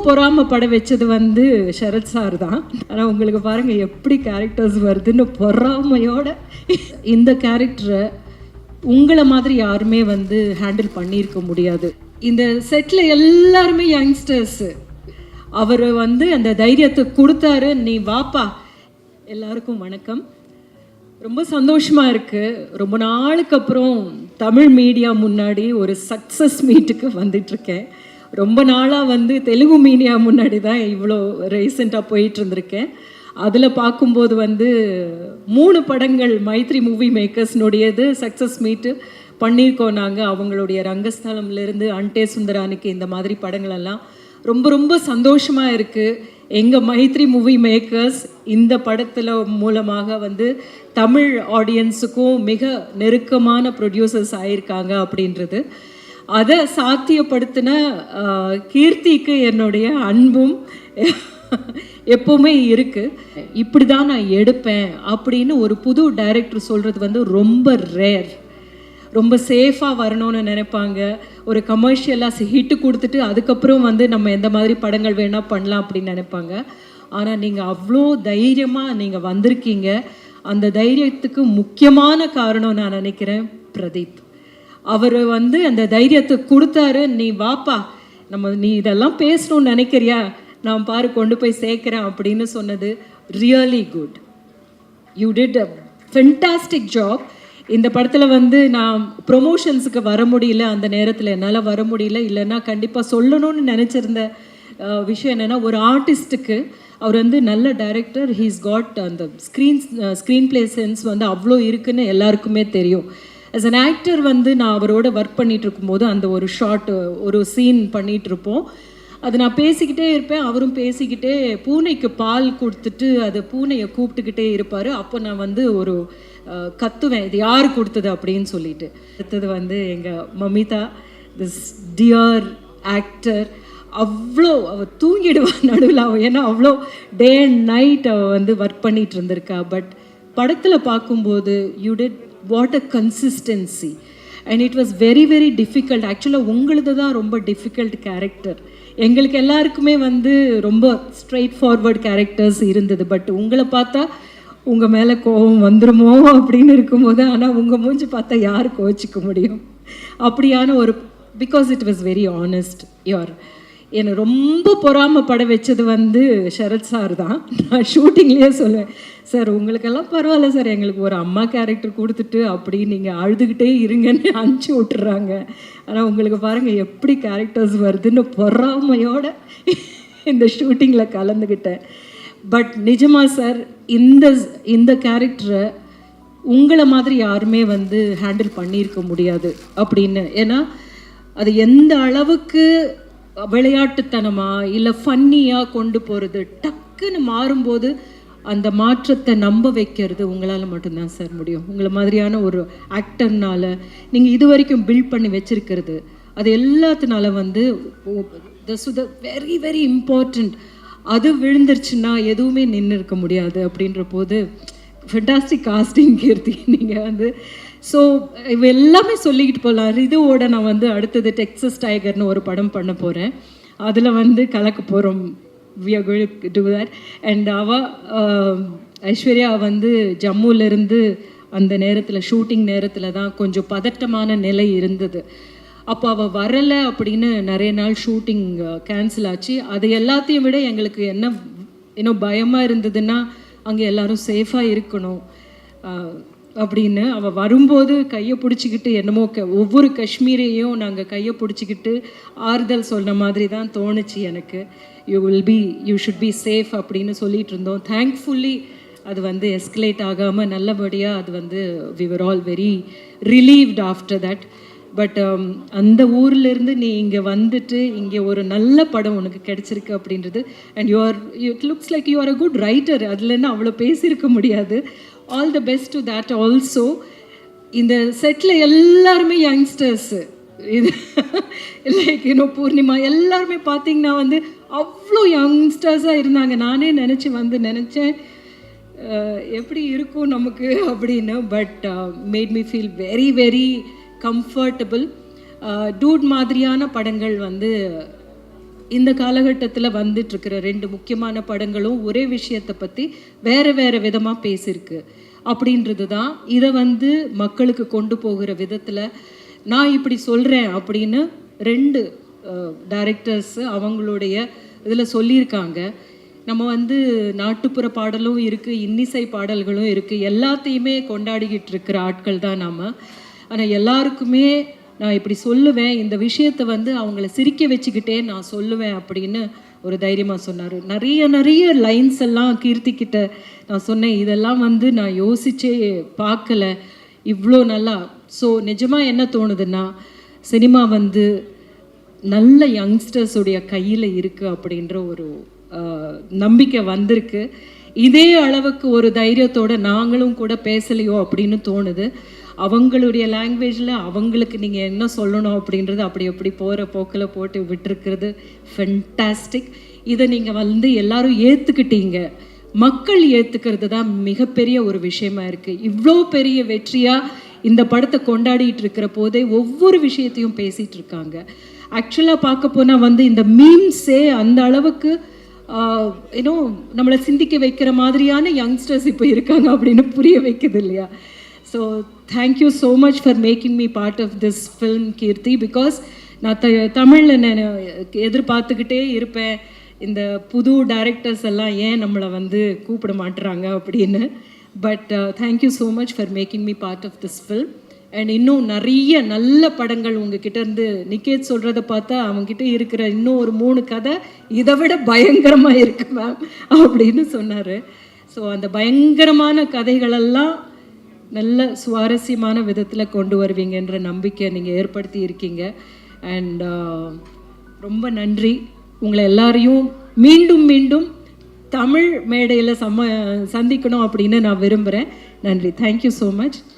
பொறாமப்பட வச்சது வந்து சரத் சார் தான். ஆனால் உங்களுக்கு பாருங்கள் எப்படி கேரக்டர்ஸ் வருதுன்னு பொறாமையோட. இந்த கேரக்டரை உங்களை மாதிரி யாருமே வந்து ஹேண்டில் பண்ணியிருக்க முடியாது. இந்த செட்டில் எல்லாருமே யங்ஸ்டர்ஸு. அவர் வந்து அந்த தைரியத்தை கொடுத்தாரு, நீ வாப்பா. எல்லாருக்கும் வணக்கம். ரொம்ப சந்தோஷமாக இருக்குது. ரொம்ப நாளுக்கு அப்புறம் தமிழ் மீடியா முன்னாடி ஒரு சக்ஸஸ் மீட்டுக்கு வந்துட்டுருக்கேன். ரொம்ப நாளாக வந்து தெலுங்கு மீடியா முன்னாடி தான் இவ்வளோ ரீசெண்டாக போயிட்டு இருந்திருக்கேன். அதில் பார்க்கும்போது வந்து 3 படங்கள் மைத்ரி மூவி மேக்கர்ஸ்னுடையது சக்ஸஸ் மீட்டு பண்ணியிருக்கோம் நாங்கள். அவங்களுடைய ரங்கஸ்தலம்லேருந்து அன்டே சுந்தரானிக்கு இந்த மாதிரி படங்களெல்லாம் ரொம்ப ரொம்ப சந்தோஷமாக இருக்குது. எங்கள் மைத்ரி மூவி மேக்கர்ஸ் இந்த படத்தில் மூலமாக வந்து தமிழ் ஆடியன்ஸுக்கும் மிக நெருக்கமான ப்ரொடியூசர்ஸ் ஆகியிருக்காங்க அப்படின்றது. அதை சாத்தியப்படுத்தின கீர்த்திக்கு என்னுடைய அன்பும் எப்போவுமே இருக்குது. இப்படி தான் நான் எடுப்பேன் அப்படின்னு ஒரு புது டைரக்டர் சொல்கிறது வந்து ரொம்ப ரேர். ரொம்ப சேஃபாக வரணும்னு நினைப்பாங்க. ஒரு கமர்ஷியலாக ஹிட்டு கொடுத்துட்டு அதுக்கப்புறம் வந்து நம்ம எந்த மாதிரி படங்கள் வேணால் பண்ணலாம் அப்படின்னு நினைப்பாங்க. ஆனால் நீங்கள் அவ்வளோ தைரியமாக நீங்கள் வந்திருக்கீங்க. அந்த தைரியத்துக்கு முக்கியமான காரணம் நான் நினைக்கிறேன் பிரதீப். அவர் வந்து அந்த தைரியத்தை கொடுத்தாரு, நீ வாப்பா, நீ இதெல்லாம் பேசணும்னு நினைக்கிறியா, நான் பாரு கொண்டு போய் சேர்க்குறேன் அப்படின்னு சொன்னது really good. You did a fantastic job. இந்த படத்தில் வந்து நான் ப்ரொமோஷன்ஸுக்கு வர முடியல, அந்த நேரத்தில் என்னால் வர முடியல. இல்லைன்னா கண்டிப்பாக சொல்லணும்னு நினச்சிருந்த விஷயம் என்னென்னா, ஒரு ஆர்டிஸ்ட்டுக்கு அவர் வந்து நல்ல டைரக்டர், ஹீஸ் காட் அந்த ஸ்க்ரீன் பிளே சென்ஸ் வந்து அவ்வளோ இருக்குன்னு எல்லாருக்குமே தெரியும். ஆஸ் அன் ஆக்டர் வந்து நான் அவரோட ஒர்க் பண்ணிகிட்டு இருக்கும்போது அந்த ஒரு ஷார்ட் ஒரு சீன் பண்ணிகிட்ருப்போம். அது நான் பேசிக்கிட்டே இருப்பேன், அவரும் பேசிக்கிட்டே பூனைக்கு பால் கொடுத்துட்டு அது பூனையை கூப்பிட்டுக்கிட்டே இருப்பார். அப்போ நான் வந்து ஒரு கத்துவேன், இது யார் கொடுத்தது அப்படின்னு சொல்லிட்டு. அடுத்தது வந்து எங்கள் மமிதா, திஸ் டியர் ஆக்டர். அவ்வளோ அவள் தூங்கிடுவாள் நடுவில். அவள் ஏன்னா அவ்வளோ டே அண்ட் நைட் அவள் வந்து ஒர்க் பண்ணிகிட்டு இருந்திருக்கா. பட் படத்தில் பார்க்கும்போது you did what a consistency and it was very very difficult. ஆக்சுவலாக உங்களது தான் ரொம்ப டிஃபிகல்ட் கேரக்டர். எங்களுக்கு எல்லாருக்குமே வந்து ரொம்ப ஸ்ட்ரெயிட் ஃபார்வர்ட் கேரக்டர்ஸ் இருந்தது. பட் உங்களை பார்த்தா உங்கள் மேலே கோபம் வந்துருமோ அப்படின்னு இருக்கும்போது, ஆனால் உங்கள் மூஞ்சி பார்த்தா யார் கோச்சிக்க முடியும்? அப்படியான ஒரு, because it was very honest. என்னை ரொம்ப பொறாமப்பட வச்சது வந்து சரத் சார் தான். நான் ஷூட்டிங்லேயே சொல்லுவேன், சார் உங்களுக்கெல்லாம் பரவாயில்ல சார், எங்களுக்கு ஒரு அம்மா கேரக்டர் கொடுத்துட்டு அப்படி நீங்கள் அழுதுகிட்டே இருங்கன்னு அனுப்பிச்சி விட்டுறாங்க. ஆனால் உங்களுக்கு பாருங்கள் எப்படி கேரக்டர்ஸ் வருதுன்னு பொறாமையோட இந்த ஷூட்டிங்கில் கலந்துக்கிட்டேன். பட் நிஜமாக சார், இந்த கேரக்டரை உங்களை மாதிரி யாருமே வந்து ஹேண்டில் பண்ணியிருக்க முடியாது அப்படின்னு. ஏன்னா அது எந்த அளவுக்கு விளையாட்டுத்தனமாக இல்லை ஃபன்னியாக கொண்டு போகிறது, டக்குன்னு மாறும்போது அந்த மாற்றத்தை நம்ப வைக்கிறது உங்களால் மட்டும்தான் சார் முடியும். உங்களை மாதிரியான ஒரு ஆக்டர்னால நீங்கள் இது வரைக்கும் பில்ட் பண்ணி வச்சுருக்கிறது, அது எல்லாத்தினால வந்து வெரி வெரி இம்பார்ட்டண்ட். அது விழுந்துருச்சுன்னா எதுவுமே நின்று இருக்க முடியாது. அப்படின்ற போது ஃபென்டாஸ்டிக் காஸ்டிங் கீர்த்தி நீங்கள் வந்து. ஸோ இவ எல்லாமே சொல்லிக்கிட்டு போகலாம். ரிதுவோட நான் வந்து அடுத்தது டெக்ஸஸ் டைகர்னு ஒரு படம் பண்ண போகிறேன். அதில் வந்து கலக்க போகிறோம். We are going to do that. And Aishwarya வந்து ஜம்முலேருந்து அந்த நேரத்தில் ஷூட்டிங் நேரத்தில் தான் கொஞ்சம் பதட்டமான நிலை இருந்தது. அப்போ அவள் வரலை அப்படின்னு நிறைய நாள் ஷூட்டிங் கேன்சல் ஆச்சு. அது எல்லாத்தையும் விட எங்களுக்கு என்ன பயமாக இருந்ததுன்னா, அங்கே எல்லோரும் சேஃபாக இருக்கணும் அப்படின்னு. அவள் வரும்போது கையை பிடிச்சிக்கிட்டு என்னமோ ஒவ்வொரு காஷ்மீரையும் நாங்கள் கையை பிடிச்சிக்கிட்டு ஆறுதல் சொன்ன மாதிரி தான் தோணுச்சு எனக்கு. யூ ஷுட் பி சேஃப் அப்படின்னு சொல்லிகிட்டு இருந்தோம். தேங்க்ஃபுல்லி அது வந்து எஸ்கலேட் ஆகாமல் நல்லபடியாக அது வந்து we were all very relieved after that. But அந்த ஊர்லேருந்து நீ இங்கே வந்துட்டு இங்கே ஒரு நல்ல படம் உனக்கு கிடச்சிருக்கு அப்படின்றது. And it looks like you are a good writer. அதுலேருந்து அவ்வளோ பேசியிருக்க முடியாது. All the best to that also. இந்த செட்டில் எல்லாருமே யங்ஸ்டர்ஸு. இது லைக் பூர்ணிமா எல்லாருமே பார்த்தீங்கன்னா வந்து அவ்வளோ யங்ஸ்டர்ஸாக இருந்தாங்க. நானே நினச்சேன் எப்படி இருக்கும் நமக்கு அப்படின்னு. But made me feel very very comfortable. Dude மாதிரியான படங்கள் வந்து இந்த காலகட்டத்தில் வந்துட்டுருக்கிற 2 முக்கியமான படங்களும் ஒரே விஷயத்தை பற்றி வேறு வேறு விதமாக பேசியிருக்கு அப்படின்றது தான். இதை வந்து மக்களுக்கு கொண்டு போகிற விதத்தில் நான் இப்படி சொல்கிறேன் அப்படின்னு 2 டைரக்டர்ஸு அவங்களுடைய இதில் சொல்லியிருக்காங்க. நம்ம வந்து நாட்டுப்புற பாடலும் இருக்குது, இன்னிசை பாடல்களும் இருக்குது, எல்லாத்தையுமே கொண்டாடிக்கிட்டு இருக்கிற ஆட்கள் தான் நாம். ஆனால் எல்லாருக்குமே நான் இப்படி சொல்லுவேன், இந்த விஷயத்தை வந்து அவங்கள சிரிக்க வச்சுக்கிட்டே நான் சொல்லுவேன் அப்படின்னு ஒரு தைரியமாக சொன்னார். நிறைய லைன்ஸ் எல்லாம் கீர்த்திக்கிட்ட நான் சொன்னேன், இதெல்லாம் வந்து நான் யோசிச்சே பார்க்கல இவ்வளோ நல்லா. ஸோ நிஜமாக என்ன தோணுதுன்னா, சினிமா வந்து நல்ல யங்ஸ்டர்ஸுடைய கையில் இருக்குது அப்படின்ற ஒரு நம்பிக்கை வந்திருக்கு. இதே அளவுக்கு ஒரு தைரியத்தோடு நாங்களும் கூட பேசலையோ அப்படின்னு தோணுது. அவங்களுடைய லாங்குவேஜில் அவங்களுக்கு நீங்கள் என்ன சொல்லணும் அப்படின்றது அப்படி போகிற போக்கில் போட்டு விட்டுருக்கிறது ஃபென்டாஸ்டிக். இதை நீங்கள் வந்து எல்லாரும் ஏற்றுக்கிட்டீங்க, மக்கள் ஏற்றுக்கிறது தான் மிகப்பெரிய ஒரு விஷயமா இருக்குது. இவ்வளோ பெரிய வெற்றியாக இந்த படத்தை கொண்டாடிட்டு இருக்கிற போதே ஒவ்வொரு விஷயத்தையும் பேசிகிட்டு இருக்காங்க. ஆக்சுவலாக பார்க்க போனால் வந்து இந்த மீம்ஸே அந்த அளவுக்கு ஏன்னோ நம்மளை சிந்திக்க வைக்கிற மாதிரியான யங்ஸ்டர்ஸ் இப்போ இருக்காங்க அப்படின்னு புரிய வைக்குது இல்லையா? So thank you so much for making me part of this film Keerthi. Because நான் தமிழில் நான் எதிர்பார்த்துக்கிட்டே இருப்பேன், இந்த புது டைரக்டர்ஸ் எல்லாம் ஏன் நம்மளை வந்து கூப்பிட மாட்டுறாங்க அப்படின்னு. But thank you so much for making me part of this film. And இன்னும் நிறைய நல்ல படங்கள் உங்ககிட்ட இருந்து நிக்கேத் சொல்கிறத பார்த்தா அவங்ககிட்ட இருக்கிற இன்னும் ஒரு 3 கதை இதை விட பயங்கரமாக இருக்கு மேம் அப்படின்னு சொன்னார். ஸோ அந்த பயங்கரமான கதைகளெல்லாம் நல்ல சுவாரஸ்யமான விதத்தில் கொண்டு வருவீங்கன்ற நம்பிக்கை நீங்கள் ஏற்படுத்தி இருக்கீங்க. அண்ட் ரொம்ப நன்றி. உங்களை எல்லாரையும் மீண்டும் தமிழ் மேடையில் சந்திக்கணும் அப்படின்னு நான் விரும்புகிறேன். நன்றி. Thank you so much.